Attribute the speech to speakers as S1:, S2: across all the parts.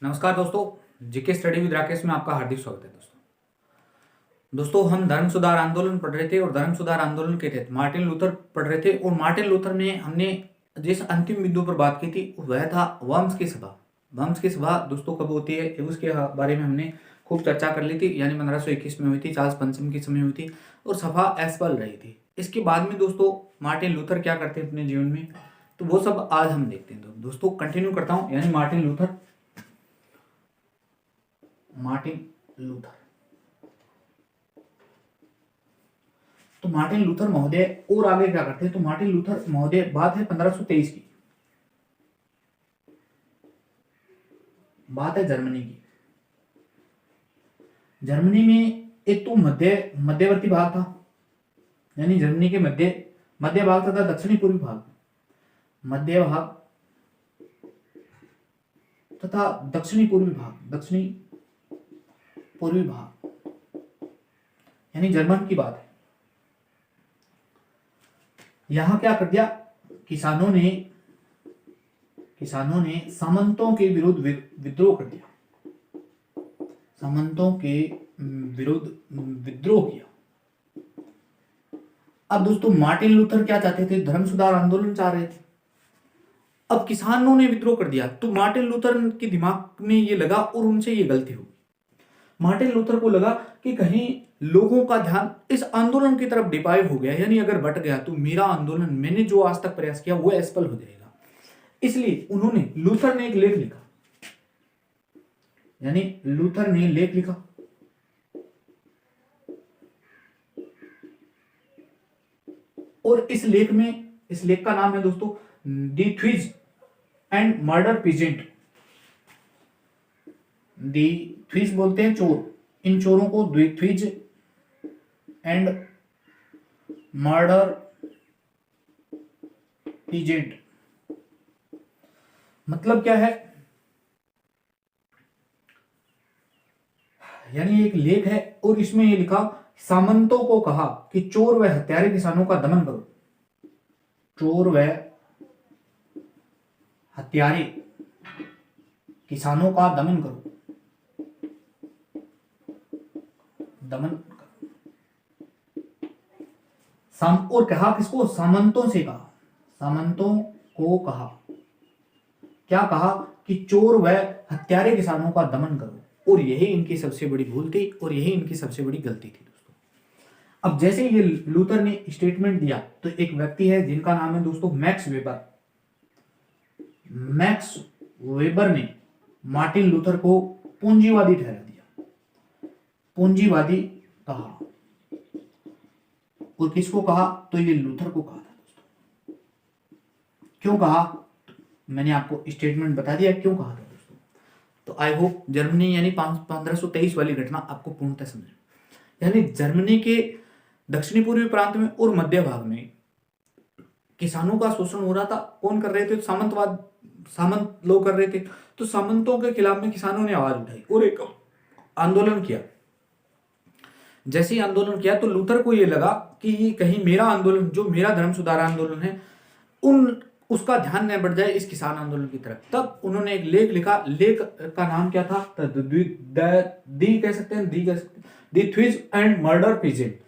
S1: नमस्कार दोस्तों, GK study with Rakesh में आपका हार्दिक स्वागत है। दोस्तों हम धर्म सुधार आंदोलन पढ़ रहे थे और धर्म सुधार आंदोलन के तहत मार्टिन लूथर पढ़ रहे थे और मार्टिन लूथर में हमने जिस अंतिम बिंदु पर बात की थी वह था वर्म्स की सभा। वर्म्स की सभा दोस्तों कब होती है उसके बारे में हमने खूब चर्चा कर ली थी, यानी 1521 में हुई थी, चार्ल्स पंचम के समय हुई थी और सभा असफल रही थी। इसके बाद में दोस्तों मार्टिन लूथर क्या करते हैं अपने जीवन में, तो वो सब आज हम देखते हैं। तो दोस्तों कंटिन्यू करता हूं, यानी मार्टिन लूथर तो मार्टिन लूथर महोदय और आगे क्या करते हैं, तो मार्टिन लूथर महोदय बात है 1523 की, बात है जर्मनी की। जर्मनी में एक तो मध्यवर्ती भाग था, यानी जर्मनी के मध्य भाग तथा दक्षिणी पूर्वी भाग, मध्य भाग तथा दक्षिणी पूर्वी भाग, यानी जर्मन की बात है। यहां क्या कर दिया, किसानों ने सामंतों के विरुद्ध विद्रोह कर दिया, सामंतों के विरुद्ध विद्रोह किया। अब दोस्तों मार्टिन लूथर क्या चाहते थे, धर्म सुधार आंदोलन चाह रहे थे। अब किसानों ने विद्रोह कर दिया तो मार्टिन लूथर के दिमाग में ये लगा और उनसे ये गलती हुई। मार्टिन लूथर को लगा कि कहीं लोगों का ध्यान इस आंदोलन की तरफ डिपाइव हो गया, यानी अगर बट गया तो मेरा आंदोलन, मैंने जो आज तक प्रयास किया वो असफल हो जाएगा। इसलिए लूथर ने एक लेख लिखा, यानी लूथर ने लेख लिखा और इस लेख का नाम है दोस्तों दी थ्वीज एंड मर्डर पीजेंट। दी थ्वीज बोलते हैं चोर, इन चोरों को द्विथ्विज एंड मर्डर पीजेंट। मतलब क्या है, यानी एक लेख है और इसमें ये लिखा, सामंतों को कहा कि चोर व हत्यारे किसानों का दमन करो, चोर व हत्यारे किसानों का दमन करो, और कहा किसको, सामंतों से कहा, सामंतों को कहा, क्या कहा कि चोर व हत्यारे किसानों का दमन करो। और यही इनकी सबसे बड़ी भूल थी और यही इनकी सबसे बड़ी गलती थी दोस्तों। अब जैसे ये लूथर ने स्टेटमेंट दिया तो एक व्यक्ति है जिनका नाम है दोस्तों मैक्स वेबर ने मार्टिन लूथर को पूंजीवादी ठहरा दिया, पूंजीवादी कहा। और किसको कहा, तो ये लूथर को कहा था दोस्तों। क्यों कहा, मैंने आपको स्टेटमेंट बता दिया क्यों कहा था दोस्तों। तो आई होप जर्मनी यानी 1523 वाली घटना आपको पूर्णतः समझ, यानी जर्मनी के दक्षिणी पूर्वी प्रांत में और मध्य भाग में किसानों का शोषण हो रहा था। कौन कर रहे थे, सामंत लोग कर रहे थे। तो सामंतों के खिलाफ में किसानों ने आवाज उठाई और एक आंदोलन किया। जैसे ही आंदोलन किया तो लूथर को यह लगा कि कहीं मेरा आंदोलन, जो मेरा धर्म सुधार आंदोलन है, उसका ध्यान न बढ़ जाए इस किसान आंदोलन की तरफ। तब उन्होंने एक लेख लिखा, लेख का नाम क्या था, दी थ्वीज एंड मर्डर पीजेंट।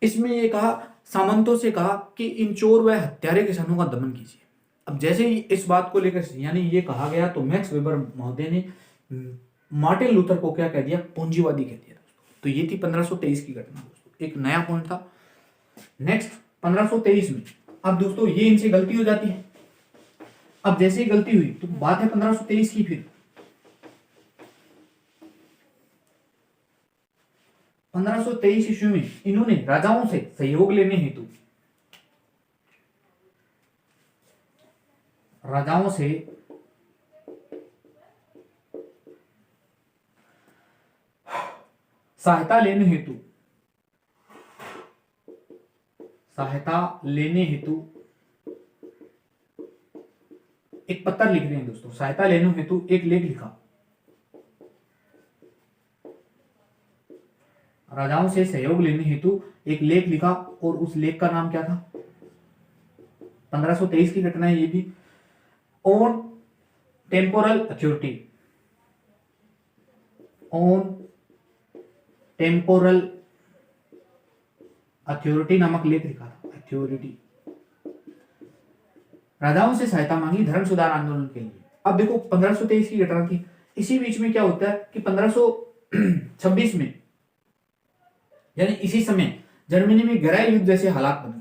S1: इसमें ये कहा, सामंतों से कहा कि इन चोर व हत्यारे किसानों का दमन कीजिए। अब जैसे ही इस बात को लेकर यानी ये कहा गया तो मैक्स वेबर महोदय ने मार्टिन लूथर को क्या कह दिया, पूंजीवादी कह दिया दोस्तों। तो ये थी 1523 की घटना दोस्तों, एक नया पॉइंट था। नेक्स्ट 1523 में अब दोस्तों ये इनसे गलती हो जाती है। अब जैसे ही गलती हुई तो बात है 1523 की, फिर 1523 ईस्वी में इन्होंने राजाओं से सहयोग लेने हेतु सहायता लेने हेतु एक पत्र लिख रहे हैं दोस्तों। सहायता लेने हेतु एक लेख लिखा, राजाओं से सहयोग लेने हेतु एक लेख लिखा और उस लेख का नाम क्या था, 1523 की घटना है ये भी, on temporal authority, on temporal authority नामक लेख लिखा था। अथॉरिटी, राजाओं से सहायता मांगी धर्म सुधार आंदोलन के लिए। अब देखो 1523 की घटना थी, इसी बीच में क्या होता है कि 1526 में यानी इसी समय जर्मनी में गृह युद्ध जैसे हालात बन गए।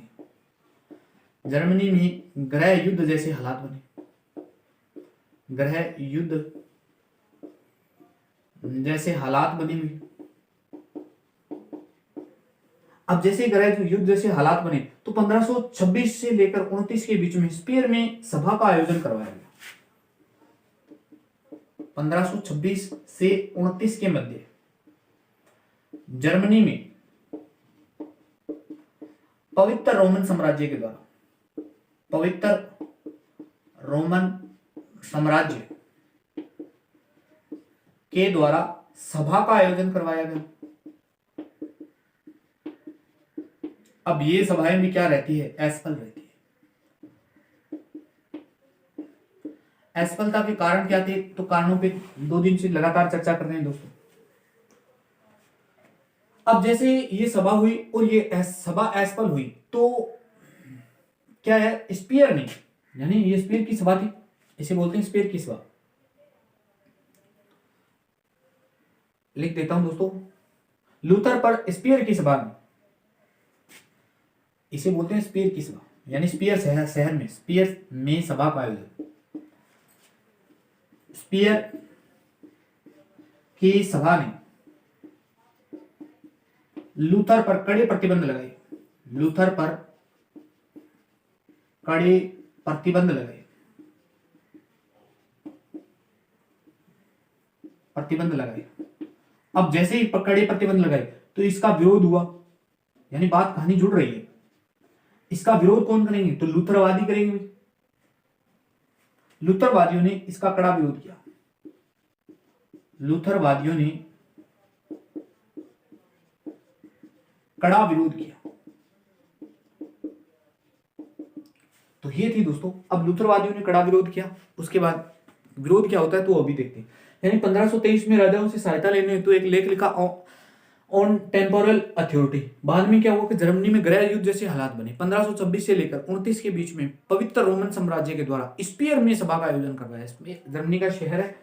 S1: जर्मनी में गृह युद्ध जैसे हालात बने, गृह युद्ध जैसे हालात बने हुए। अब जैसे गृह युद्ध जैसे हालात बने तो 1526 से लेकर 29 के बीच में स्पीयर में सभा का आयोजन करवाया गया। 1526 से 29 के मध्य जर्मनी में पवित्र रोमन साम्राज्य के द्वारा, पवित्र रोमन साम्राज्य के द्वारा सभा का आयोजन करवाया गया। अब ये सभाएं भी क्या रहती है, असफल रहती है। असफलता के कारण क्या थे, तो कारणों पे 2 दिन से लगातार चर्चा कर रहे हैं दोस्तों। अब जैसे ये सभा हुई और ये सभा असफल हुई तो क्या है, स्पीयर ने, यानी ये स्पीयर की सभा थी, इसे बोलते हैं स्पीयर की सभा। लिख देता हूं दोस्तों, लूथर पर स्पीयर की सभा में, इसे बोलते हैं स्पीयर की सभा, यानी स्पीयर शहर में, स्पीयर में सभा का आयोजन। स्पीयर की सभा ने लूथर पर कड़े प्रतिबंध लगाए, लूथर पर कड़े प्रतिबंध लगाए, प्रतिबंध लगाए। अब जैसे ही कड़े प्रतिबंध लगाए तो इसका विरोध हुआ, यानी बात कहानी जुड़ रही है। इसका विरोध कौन करेंगे, तो लूथरवादी करेंगे। लूथरवादियों ने इसका कड़ा विरोध किया, लूथरवादियों ने कड़ा विरोध किया। तो ये थी दोस्तों, अब लूथरवादियों ने कड़ा विरोध किया, उसके बाद विरोध क्या होता है तो अभी देखते हैं। यानी 1523 में राजाओं से सहायता लेने हेतु एक लेख लिखा ऑन टेम्पोरल अथॉरिटी। बाद में क्या हुआ कि जर्मनी में गृह युद्ध जैसे हालात बने। 1526 से लेकर 29 के बीच में पवित्र रोमन साम्राज्य के द्वारा स्पीयर में सभा का आयोजन करवाया। जर्मनी का शहर है,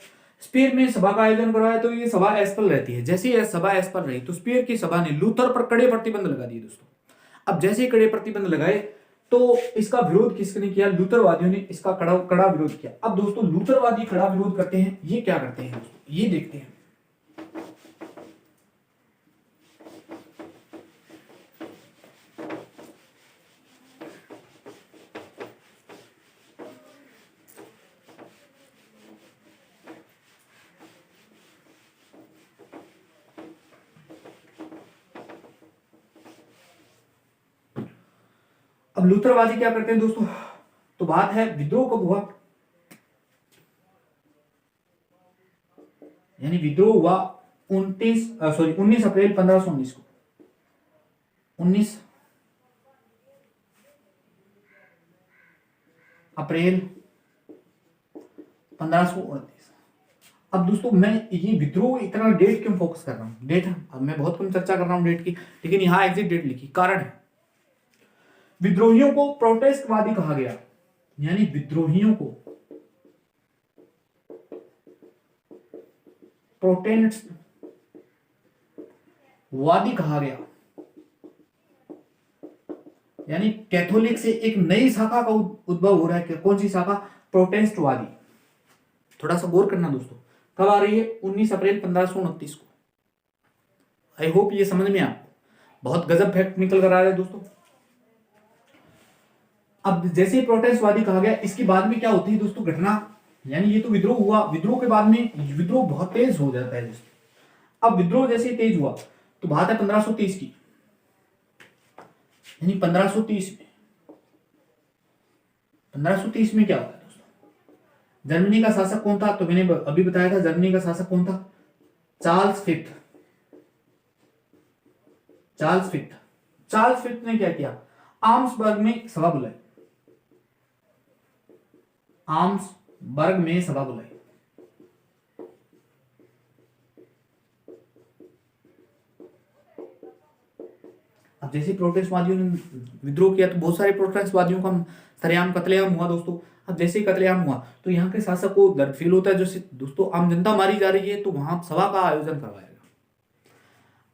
S1: स्पीयर में सभा का आयोजन करवाया, तो ये सभा असफल रहती है। जैसे ही सभा असफल रही तो स्पीयर की सभा ने लूथर पर कड़े प्रतिबंध लगा दिए दोस्तों। अब जैसे ही कड़े प्रतिबंध लगाए तो इसका विरोध किसने किया, लूथरवादियों ने इसका कड़ा विरोध किया। अब दोस्तों लूथरवादी कड़ा विरोध करते हैं, ये क्या करते हैं दोस्तों, ये देखते हैं। अब लूथरवादी क्या करते हैं दोस्तों, तो बात है विद्रोह कब हुआ, यानी विद्रोह हुआ 19 अप्रैल 1519 को। 19 अप्रैल 1529। अब दोस्तों मैं ये विद्रोह इतना डेट क्यों फोकस कर रहा हूं, डेट अब मैं बहुत कम चर्चा कर रहा हूं डेट की, लेकिन यहां एग्जैक्ट डेट लिखी, कारण है विद्रोहियों को प्रोटेस्टवादी कहा गया, यानी विद्रोहियों को प्रोटेस्टवादी कहा गया, यानी कैथोलिक से एक नई शाखा का उद्भव हो रहा है। कौन सी शाखा, प्रोटेस्टवादी। थोड़ा सा गौर करना दोस्तों, कब आ रही है, 19 अप्रैल 1529 को। आई होप ये समझ में आपको बहुत गजब फैक्ट निकल कर आ रहा है दोस्तों। अब जैसे ही प्रोटेस्टवादी कहा गया, इसके बाद में क्या होती है दोस्तों घटना, यानी ये तो विद्रोह हुआ, विद्रोह के बाद में विद्रोह बहुत तेज हो जाता है दोस्तों। अब विद्रोह जैसे ही तेज हुआ तो बात है 1530 की, यानी 1530 में क्या होता है दोस्तों, जर्मनी का शासक कौन था, तो मैंने अभी बताया था जर्मनी का शासक कौन था, चार्ल्स फिफ्थ। चार्ल्स फिफ्थ ने क्या किया, आर्म्सबर्ग में सभा बुलाई, आर्म्सबर्ग में सभा बुलाई। अब जैसे प्रोटेस्टवादियों ने विद्रोह किया तो बहुत सारे प्रोटेस्टवादियों का सरेआम कत्लेआम हुआ दोस्तों। अब जैसे ही कत्लेआम हुआ तो यहाँ के शासक को दर्द फील होता है, जैसे दोस्तों आम जनता मारी जा रही है, तो वहां सभा का आयोजन करवाया गया।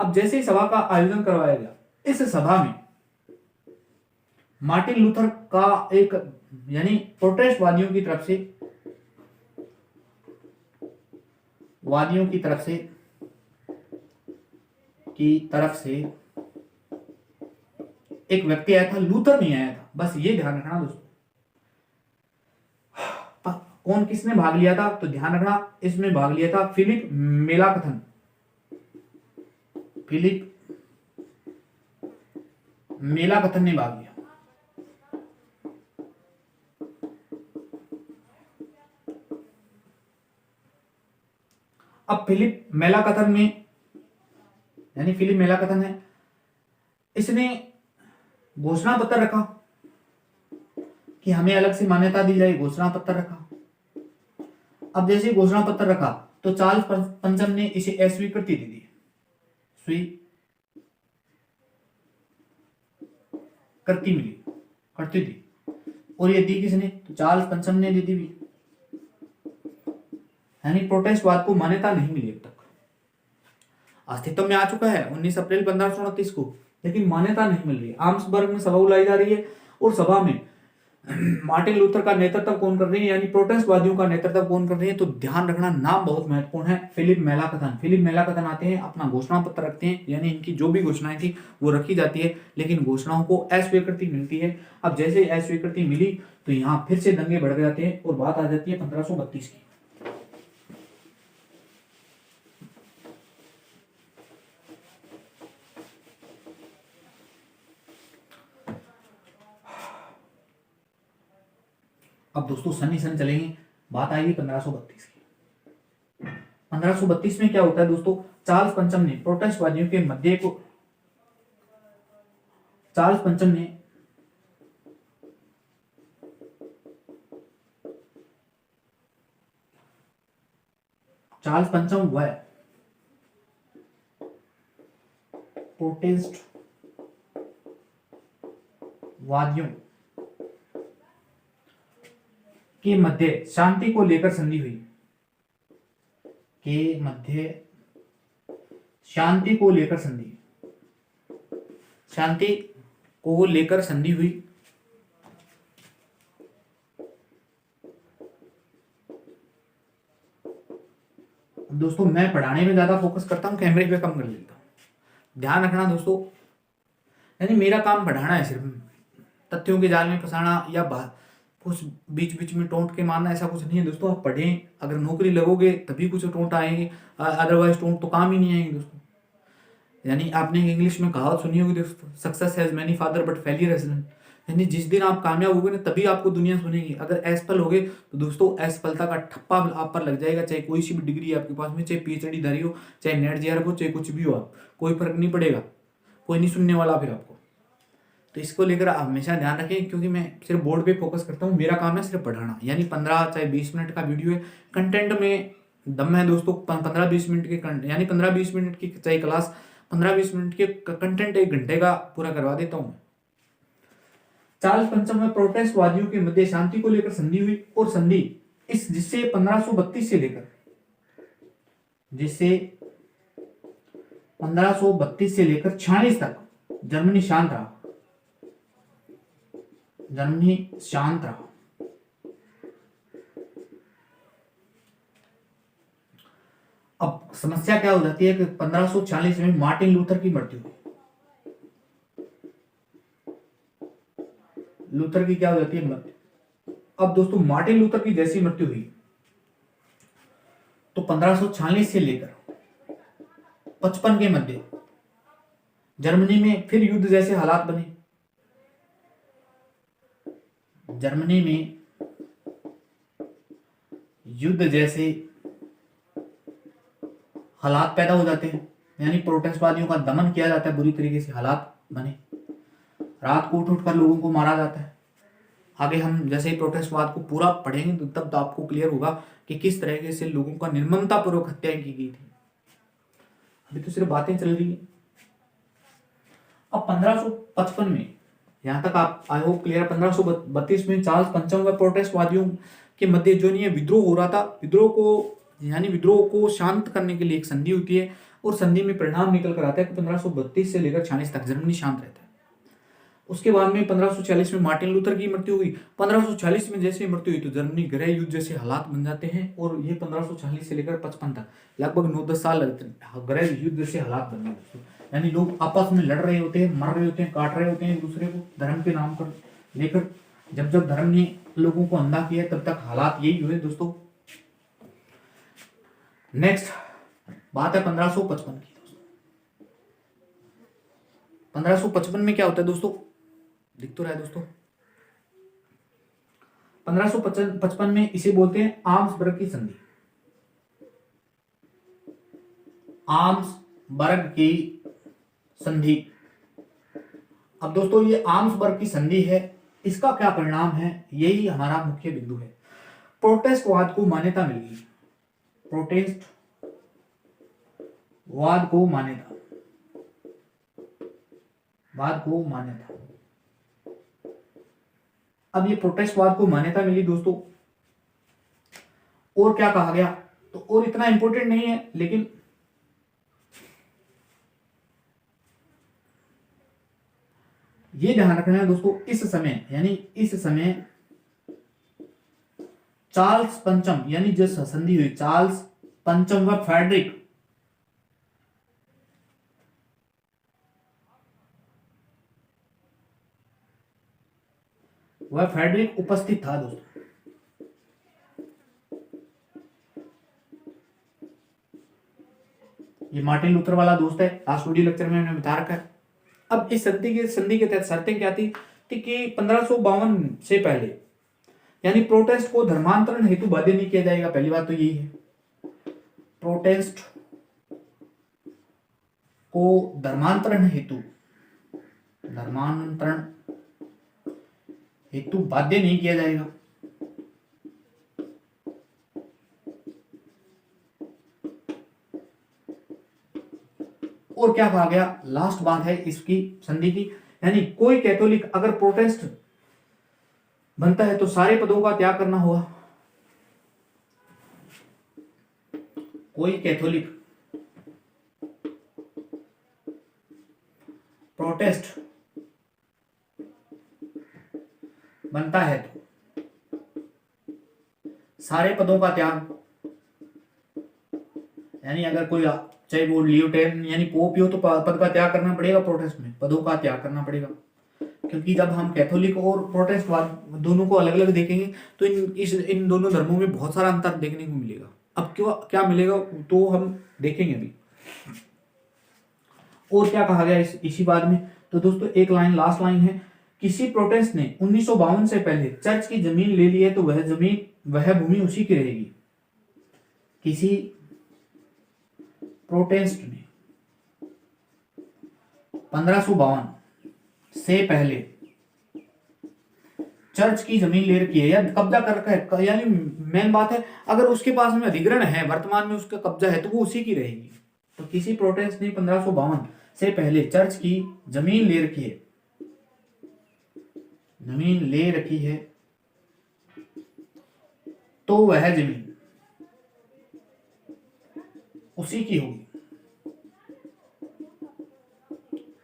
S1: अब जैसे ही सभा का आयोजन करवाया गया, इस सभा में मार्टिन लूथर का एक यानी प्रोटेस्टवादियों की तरफ से एक व्यक्ति आया था, लूथर नहीं आया था, बस ये ध्यान रखना दोस्तों। कौन किसने भाग लिया था, तो ध्यान रखना इसमें भाग लिया था फिलिप मेलाकथन। फिलिप मेलाकथन ने भाग लिया। अब फिलिप मेलाकथन है, इसने घोषणा पत्र रखा कि हमें अलग से मान्यता दी जाए, घोषणा पत्र रखा। अब जैसे घोषणा पत्र रखा तो चार्ल्स पंचम ने इसे अस्वीकृति दे दी, करती थी। और ये दी किसने, तो चार्ल्स पंचम ने दे दी भी, यानी प्रोटेस्टवाद को मान्यता नहीं मिली अब तक। अस्तित्व में आ चुका है 19 अप्रैल 1529 को, लेकिन मान्यता नहीं मिल रही है। आर्म्सबर्ग में सभा बुलाई जा रही है और सभा में मार्टिन लूथर का नेतृत्व कौन कर रही है, यानी प्रोटेस्टवादियों का नेतृत्व कौन कर रही है, तो ध्यान रखना नाम बहुत महत्वपूर्ण है, फिलिप मेलाकथन आते हैं, अपना घोषणा पत्र रखते हैं, यानी इनकी जो भी घोषणाएं थी वो रखी जाती है, लेकिन घोषणाओं को अस्वीकृति मिलती है। अब जैसे अस्वीकृति मिली तो यहाँ फिर से दंगे भड़क जाते हैं और बात आ जाती है 1532 की। अब दोस्तों सन चलेंगे, बात आएगी 1532 की। 1532 में क्या होता है दोस्तों, चार्ल्स पंचम ने प्रोटेस्टवादियों के मध्य को चार्ल्स पंचम वह प्रोटेस्टवादियों के मध्य शांति को लेकर संधि हुई, दोस्तों मैं पढ़ाने में ज्यादा फोकस करता हूँ, कैमरे पे कम कर लेता हूँ। ध्यान रखना दोस्तों, यानी मेरा काम पढ़ाना है, सिर्फ तथ्यों के जाल में फंसाना या कुछ बीच बीच में टोंट के मारना ऐसा कुछ नहीं है दोस्तों। आप पढ़ें, अगर नौकरी लगोगे तभी कुछ टोंट आएंगे, अदरवाइज टोंट तो काम ही नहीं आएंगे दोस्तों। यानी आपने इंग्लिश में कहावत सुनी होगी दोस्तों, success has many father but failure has none. यानी जिस दिन आप कामयाब होगे ना तभी आपको दुनिया सुनेगी। अगर असफल होगे तो दोस्तों असफलता का ठप्पा आप पर लग जाएगा, चाहे कोई सी भी डिग्री है आपके पास में, चाहे पीएचडी धारी हो, चाहे नेट जेआर हो, चाहे कुछ भी हो, आप कोई फर्क नहीं पड़ेगा, कोई नहीं सुनने वाला फिर आपको। तो इसको लेकर आप हमेशा ध्यान रखें, क्योंकि मैं सिर्फ बोर्ड पे फोकस करता हूँ, मेरा काम है सिर्फ पढ़ाना। यानी 15 चाहे 20 मिनट का वीडियो है, कंटेंट में दम है दोस्तों। 15-20 मिनट के यानी 15-20 मिनट की चाहे क्लास 15-20 मिनट के कंटेंट 1 घंटे का पूरा करवा देता हूँ। चार्ल्स पंचम में प्रोटेस्टवादियों के मध्य शांति को लेकर संधि हुई, और संधि जिससे 1532 से लेकर 46 तक जर्मनी शांत रहा। अब समस्या क्या हो जाती है कि 1546 में मार्टिन लूथर की मृत्यु हुई। लूथर की क्या हो जाती है, मृत्यु। अब दोस्तों मार्टिन लूथर की जैसी मृत्यु हुई तो 1546 से लेकर 55 के मध्य जर्मनी में फिर युद्ध जैसे हालात बने। जर्मनी में युद्ध जैसे हालात पैदा हो जाते हैं, यानी प्रोटेस्टवादियों का दमन किया जाता है, बुरी तरीके से हालात बने, रात को उठ कर लोगों को मारा जाता है। आगे हम जैसे ही प्रोटेस्टवाद को पूरा पढ़ेंगे तो तब तो आपको क्लियर होगा कि किस तरीके से लोगों का निर्ममता पूर्वक हत्याएं की गई थी। अभी तो सिर्फ बातें चल रही है। अब 1555 में, यहाँ तक आप आई होप क्लियर, 1532 में चार्ल्स पंचम व प्रोटेस्टवादियों के मध्य जो नहीं विद्रोह हो रहा था, विद्रोह को शांत करने के लिए एक संधि होती है, और संधि में परिणाम निकल कर आता है कि 1532 से लेकर 46 तक जर्मनी शांत रहता है। उसके बाद में 1546 में मार्टिन लूथर की मृत्यु हुई। 1546 में जैसे मृत्यु हुई तो जर्मनी गृह युद्ध जैसे हालात बन जाते हैं, और ये 1540 से लेकर 55 तक लगभग 9-10 साल लगते हैं, गृह युद्ध जैसे हालात बन जाते हैं। यानी लोग आपस में लड़ रहे होते हैं, मर रहे होते हैं, काट रहे होते हैं एक दूसरे को धर्म के नाम पर लेकर। जब जब धर्म ने लोगों को अंधा किया तब तक हालात यही हुए दोस्तों। नेक्स्ट बात है 1555 की। 1555 में क्या होता है दोस्तों, दिख तो रहा है दोस्तों। 1555 में इसे बोलते हैं आर्म्सबर्ग की संधि। आर्म्सबर्ग की संधि। अब दोस्तों ये आर्म्सबर्ग की संधि है, इसका क्या परिणाम है, यही हमारा मुख्य बिंदु है। प्रोटेस्टवाद को मान्यता मिल गई, प्रोटेस्टवाद को मान्यता। अब ये प्रोटेस्टवाद को मान्यता मिली दोस्तों, और क्या कहा गया, तो और इतना इंपॉर्टेंट नहीं है, लेकिन ये ध्यान रखना है दोस्तों, इस समय चार्ल्स पंचम यानी जो संधि हुई, चार्ल्स पंचम व फ्रेडरिक उपस्थित था दोस्तों। ये मार्टिन लूथर वाला दोस्त है, लास्ट वीडियो लेक्चर में मैंने बता रखा है। अब इस संधि के तहत शर्तें क्या थी कि 1552 से पहले यानी प्रोटेस्ट को धर्मांतरण हेतु बाध्य नहीं किया जाएगा। पहली बात तो यही है, प्रोटेस्ट को धर्मांतरण हेतु बाध्य नहीं किया जाएगा। और क्या कहा गया, लास्ट बात है इसकी संधि की, यानी कोई कैथोलिक अगर प्रोटेस्ट बनता है तो सारे पदों का त्याग करना होगा। कोई कैथोलिक प्रोटेस्ट बनता है तो सारे पदों का त्याग, यानी अगर कोई चाहे वो लियोटेन यानी पोप हो तो पद का त्याग करना पड़ेगा, प्रोटेस्ट में पदों का त्याग करना पड़ेगा। क्योंकि जब हम कैथोलिक और प्रोटेस्टवाद दोनों को अलग अलग देखेंगे तो इन दोनों धर्मों में बहुत सारा अंतर देखने को मिलेगा। अब क्या मिलेगा तो हम देखेंगे अभी। और क्या कहा गया इसी बात में, तो दोस्तों एक लाइन लास्ट लाइन है, किसी प्रोटेस्ट ने 1952 से पहले चर्च की जमीन ले ली है तो वह भूमि उसी की रहेगी। किसी प्रोटेस्ट ने 1552 से पहले चर्च की जमीन ले रखी है या कब्जा कर रखा है, यानी मेन बात है अगर उसके पास में अधिग्रहण है, वर्तमान में उसका कब्जा है तो वो उसी की रहेगी। तो किसी प्रोटेस्ट ने 1552 से पहले चर्च की जमीन ले रखी है तो वह जमीन उसी की होगी।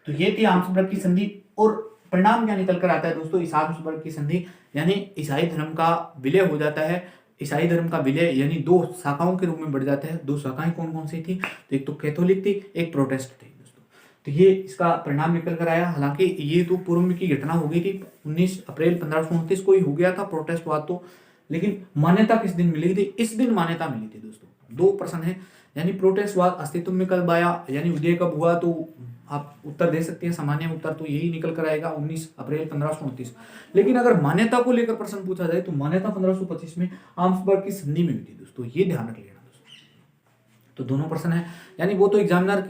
S1: तो ये थी आर्म्सबर्ग की संधि। और परिणाम क्या निकल कर आता है दोस्तों इस आर्म्सबर्ग की संधि, यानी ईसाई धर्म का विलय हो जाता है। ईसाई धर्म का विलय यानी दो शाखाओं के रूप में बढ़ जाता है। दो शाखाएं कौन कौन सी थी, तो एक तो कैथोलिक थी, एक प्रोटेस्ट थी दोस्तों। तो ये इसका परिणाम निकल कर आया। हालांकि ये तो पूर्व में की घटना हो गई थी, 19 अप्रैल 1529 को ही हो गया था प्रोटेस्टवाद तो, लेकिन मान्यता किस दिन मिली थी, इस दिन मान्यता मिली थी दोस्तों। दो प्रश्न है, यानी प्रोटेस्टवाद अस्तित्व में कब आया, यानी उदय कब हुआ, तो आप उत्तर दे सकते हैं। सामान्य उत्तर तो यही निकल कर आएगा 19 अप्रैल 1529। लेकिन अगर मान्यता को लेकर प्रश्न पूछा जाए तो मान्यता 1525 में आर्म्सबर्ग की संधि में हुई थी दोस्तों, ये ध्यान रख लेना दोस्तों। तो दोनों प्रश्न है, यानी वो तो एग्जामिनर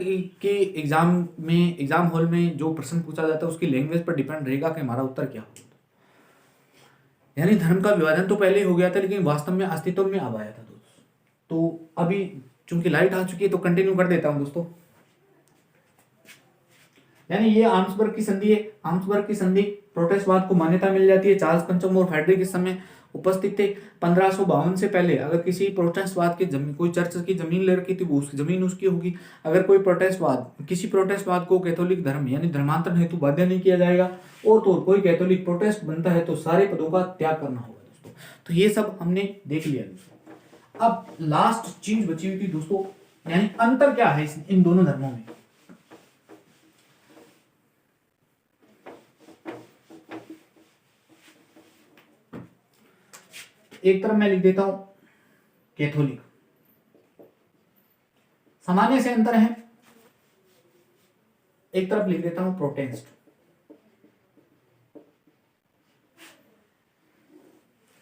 S1: के एग्जाम हॉल में जो प्रश्न पूछा जाता है उसकी लैंग्वेज पर डिपेंड रहेगा कि हमारा उत्तर क्या होगा। यानी धर्म का विभाजन तो पहले हो गया था लेकिन वास्तव में अस्तित्व में अब आया था दोस्तों। तो अभी चूंकि लाइट आ चुकी है तो कंटिन्यू कर देता हूं दोस्तों। यानी ये आर्म्सबर्ग की संधि है। आर्म्सबर्ग की संधि प्रोटेस्टवाद को मान्यता मिल जाती है। चार्ल्स पंचम और फ्रेडरिक इस समय उपस्थित थे। 1552 से पहले अगर किसी प्रोटेस्टवाद की जमीन, कोई चर्च की जमीन ले रखी थी, वो उसकी जमीन उसकी होगी। अगर कोई प्रोटेस्टवाद, किसी प्रोटेस्टवाद को कैथोलिक धर्म यानी धर्मांतरण हेतु बाध्य नहीं किया जाएगा, और तो कोई कैथोलिक प्रोटेस्ट बनता है तो सारे पदों का त्याग करना होगा दोस्तों। तो ये सब हमने देख लिया दोस्तों। अब लास्ट चीज बची हुई थी दोस्तों, यानी अंतर क्या है इन दोनों धर्मों में। एक तरफ मैं लिख देता हूं कैथोलिक, सामान्य से अंतर है। एक तरफ लिख देता हूं प्रोटेस्टेंट।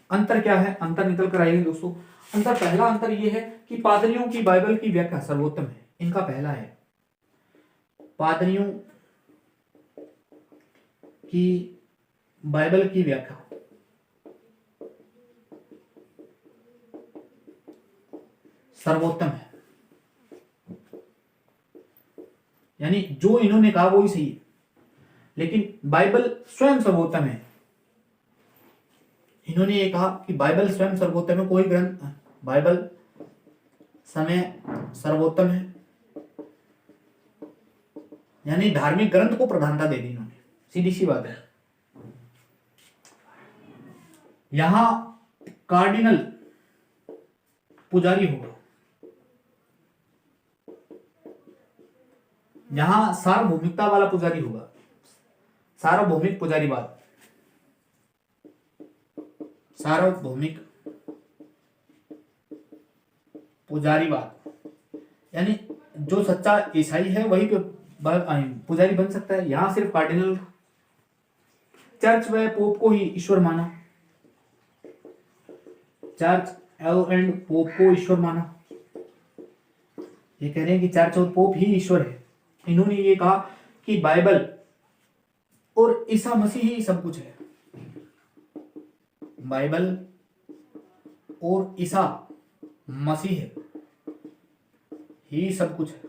S1: अंतर क्या है, अंतर निकल कर आएंगे दोस्तों। अंतर, पहला अंतर यह है कि पादरियों की बाइबल की व्याख्या सर्वोत्तम है। इनका पहला है, पादरियों की बाइबल की व्याख्या सर्वोत्तम है। यानी जो इन्होंने कहा वो ही सही है, लेकिन बाइबल स्वयं सर्वोत्तम है। इन्होंने ये कहा कि बाइबल स्वयं सर्वोत्तम है, कोई ग्रंथ, बाइबल समय सर्वोत्तम है, यानी धार्मिक ग्रंथ को प्रधानता दे दी इन्होंने, सीधी सी बात है। यहां कार्डिनल पुजारी होगा, यहां सार्वभौमिकता वाला पुजारी होगा, सार्वभौमिक पुजारीवाद, सार्वभौमिक पुजारीवाद, यानी जो सच्चा ईसाई है वही पुजारी बन सकता है। यहां सिर्फ कार्डिनल, चर्च व पोप को ही ईश्वर माना, चर्च एंड पोप को ईश्वर माना। ये कह रहे हैं कि चर्च और पोप ही ईश्वर है। इन्होंने ये कहा कि बाइबल और ईसा मसीह ही सब कुछ है, बाइबल और ईसा मसीह ही सब कुछ है।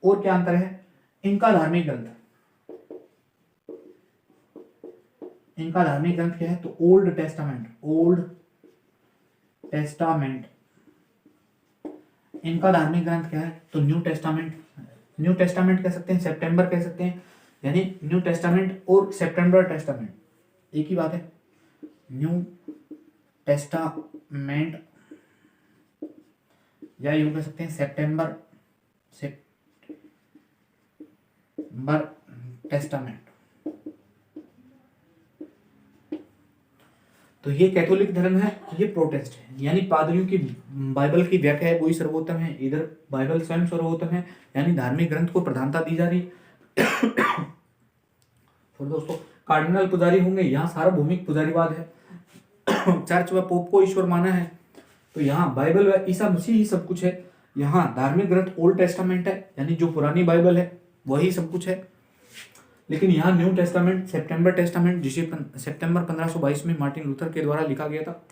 S1: और क्या अंतर है, इनका धार्मिक ग्रंथ, इनका धार्मिक ग्रंथ क्या है, तो ओल्ड टेस्टामेंट, ओल्ड टेस्टामेंट। इनका धार्मिक ग्रंथ क्या है, तो न्यू टेस्टामेंट। न्यू टेस्टामेंट कह सकते हैं, सितंबर कह सकते हैं, यानी न्यू टेस्टामेंट और सितंबर टेस्टामेंट एक ही बात है। न्यू टेस्टामेंट या यूं कह सकते हैं सितंबर टेस्टामेंट। तो ये कैथोलिक धर्म है, ये प्रोटेस्ट है, यानी पादरियों की बाइबल की व्याख्या है वही सर्वोत्तम है। इधर बाइबल स्वयं सर्वोत्तम है, यानी धार्मिक ग्रंथ को प्रधानता दी जा रही। तो दोस्तों कार्डिनल पुजारी होंगे, यहाँ सार्वभौमिक पुजारीवाद है। चर्च व पोप को ईश्वर माना है, तो यहाँ बाइबल व ईसा मसीह ही सब कुछ है। यहाँ धार्मिक ग्रंथ ओल्ड टेस्टामेंट है, यानी जो पुरानी बाइबल है वही सब कुछ है। लेकिन यहाँ न्यू टेस्टामेंट, सितंबर टेस्टामेंट, जिसे सितंबर 1522 में मार्टिन लूथर के द्वारा लिखा गया था,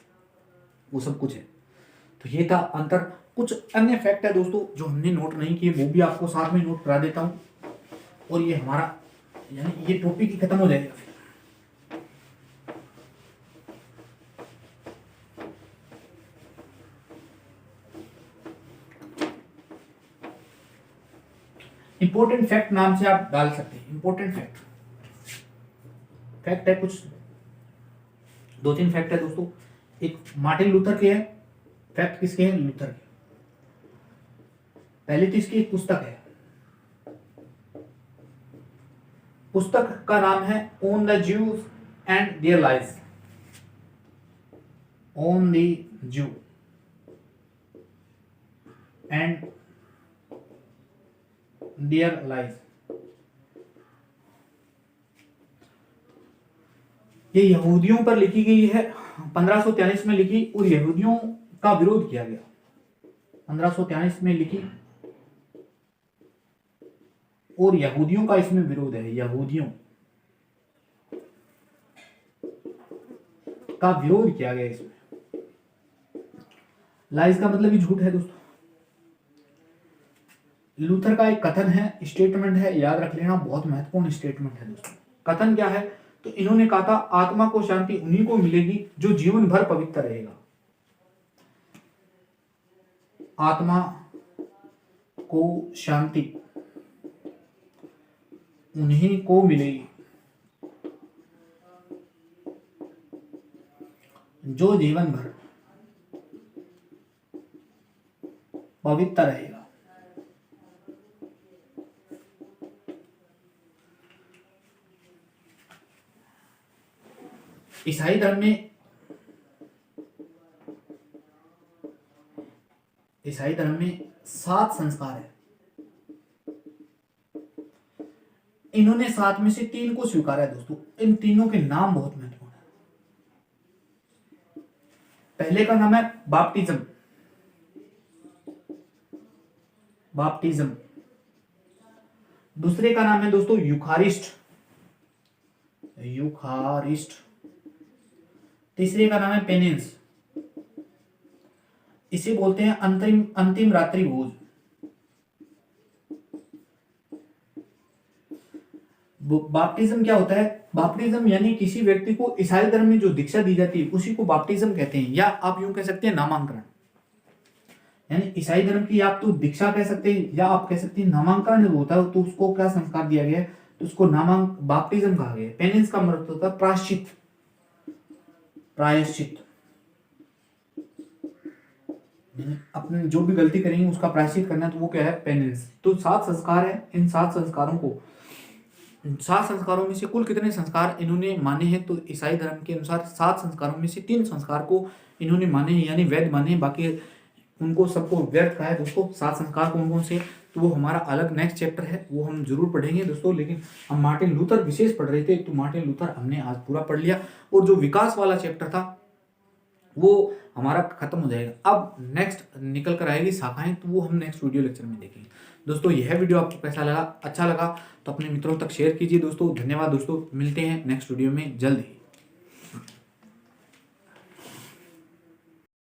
S1: वो सब कुछ है। तो ये था अंतर। कुछ अन्य फैक्ट है दोस्तों जो हमने नोट नहीं किए, वो भी आपको साथ में नोट करा देता हूँ, और ये हमारा यानी ये टॉपिक ही खत्म हो जाएगा। इंपॉर्टेंट फैक्ट नाम से आप डाल सकते हैं, इंपॉर्टेंट फैक्ट। फैक्ट है कुछ, दो तीन फैक्ट है दोस्तों। एक मार्टिन लूथर के है, फैक्ट किसके हैं, लूथर के। पहले तो इसकी एक पुस्तक है, पुस्तक का नाम है on the Jews and their lies, on the Jew and their lies. ये यहूदियों पर लिखी गई है, 1543 में लिखी, और यहूदियों का विरोध किया गया। 1543 में लिखी और यहूदियों का इसमें विरोध है, यहूदियों का विरोध किया गया इसमें। लाइज का मतलब ही झूठ है दोस्तों। लूथर का एक कथन है, स्टेटमेंट है, याद रख लेना, बहुत महत्वपूर्ण स्टेटमेंट है दोस्तों। कथन क्या है? तो इन्होंने कहा था आत्मा को शांति उन्हीं को मिलेगी जो जीवन भर पवित्र रहेगा। आत्मा को शांति उन्हीं को मिलेगी जो जीवन भर पवित्र रहेगा। ईसाई धर्म में 7 संस्कार है। इन्होंने 7 में से 3 को स्वीकारा है दोस्तों। इन तीनों के नाम बहुत महत्वपूर्ण है। पहले का नाम है बाप्टिज्म। दूसरे का नाम है दोस्तों यूखारिस्ट। तीसरे का नाम है पेनेंस। इसे बोलते हैं अंतिम रात्रि भोज। बाप्टिज्म क्या होता है? बाप्टिज्म यानी किसी व्यक्ति को ईसाई धर्म में जो दीक्षा दी जाती है उसी को बाप्टिज्म कहते हैं, या आप यूं कह सकते हैं नामांकरण। यानी ईसाई धर्म की आप तो दीक्षा कह सकते हैं, या आप कह सकते हैं नामांकरण जो होता है, तो उसको क्या संस्कार दिया गया है, तो उसको बाप्टिज्म कहा गया है। पेनेंस का मतलब होता है प्रायश्चित। अपने जो भी गलती करेंगे उसका प्रायश्चित करना, तो वो क्या है? पेनेंस। तो 7 संस्कार है। इन 7 संस्कारों में से कुल कितने संस्कार इन्होंने माने हैं? तो ईसाई धर्म के अनुसार 7 संस्कारों में से 3 संस्कार को इन्होंने माने हैं, यानी वैध माने हैं, बाकी उनको सबको व्यर्थ कहा है दोस्तों। 7 संस्कार कौन कौन से, तो वो हमारा अलग नेक्स्ट चैप्टर है, वो हम जरूर पढ़ेंगे दोस्तों। लेकिन हम मार्टिन लूथर विशेष पढ़ रहे थे, तो मार्टिन लूथर हमने आज पूरा पढ़ लिया, और जो विकास वाला चैप्टर था वो हमारा खत्म हो जाएगा। अब नेक्स्ट निकल कर आएगी शाखाएं, तो वो हम नेक्स्ट वीडियो लेक्चर में देखेंगे दोस्तों। यह वीडियो आपको कैसा लगा? अच्छा लगा तो अपने मित्रों तक शेयर कीजिए दोस्तों। धन्यवाद दोस्तों, मिलते हैं नेक्स्ट वीडियो में जल्द ही।